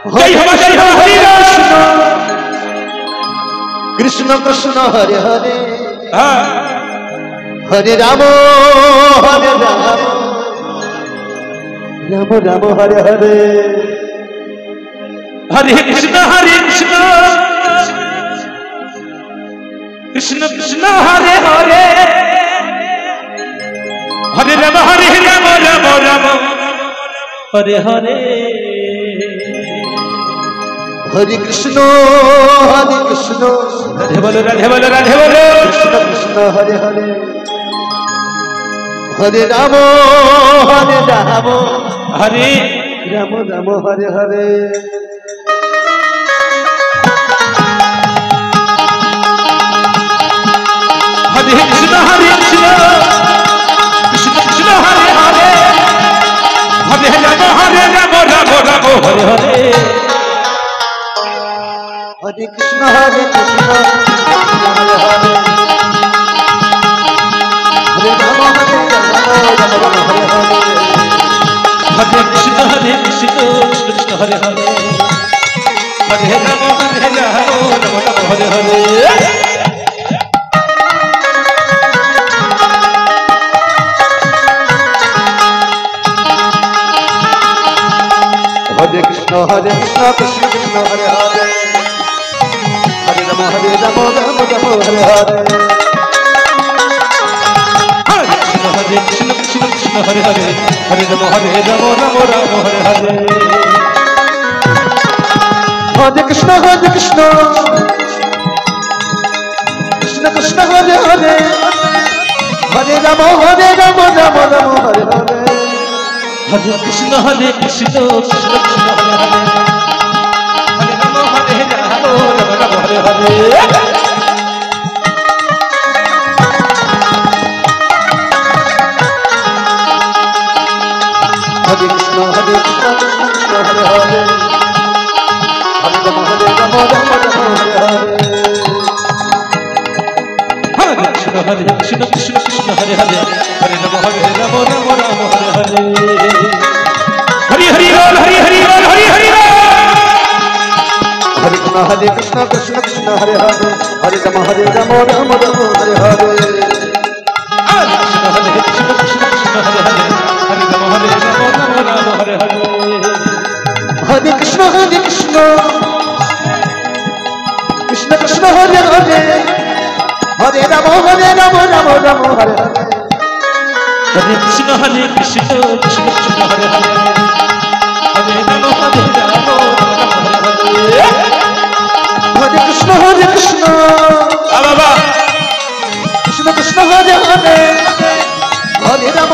जय हो हरि कृष्ण कृष्ण हरे हरे हाँ हरे राम राम राम हरे हरे हरे कृष्ण कृष्ण कृष्ण हरे हरे हरे राम राम राम हरे हरे हरे कृष्ण राधे बोलो राधे बोलो राधे बोलो कृष्ण कृष्ण हरे हरे हरे राम हरे राम राम हरे हरे हरे कृष्ण कृष्ण कृष्ण हरे हरे हरे राम राम हरे हरे हरे कृष्ण हरे हरे हरे राम हरे कृष्ण कृष्ण कृष्ण हरे हरे हरे राम हरे हरे हरे कृष्ण कृष्ण कृष्ण हरे हरे हरे राम राम हरे हरे हरे कृष्ण कृष्ण हरे हरे हरे राम राम हरे हरे हरे कृष्ण कृष्ण कृष्ण हरे हरे हरे राम हरे हरे हरे कृष्ण कृष्ण कृष्ण हरे हरे हरे राम हरे हरे हरे कृष्ण कृष्ण हरे हरे हरे राम हरे हरे कृष्ण कृष्ण हरे हरे हरे राम हरे हरे हरि हरि बोल हरि हरि बोल हरि हरि हरे कृष्ण कृष्ण हरे हरे हरे राम राम हरे हरे हरे कृष्ण कृष्ण हरे हरे हरे राम हरे हरे हरे कृष्ण कृष्ण कृष्ण हरे हरे हरे राम हरे हरे हरे कृष्ण कृष्ण कृष्ण हरे हरे हरे राम हरे कृष्ण बाबा कृष्ण कृष्ण हरे हरे हरे राम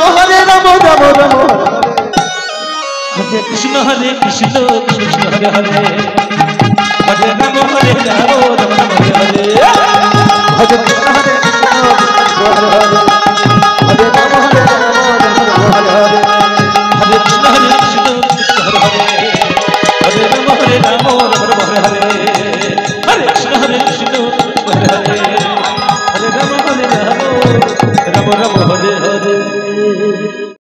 हरे कृष्ण कृष्ण कृष्ण हरे हरे हरे राम हरे हरे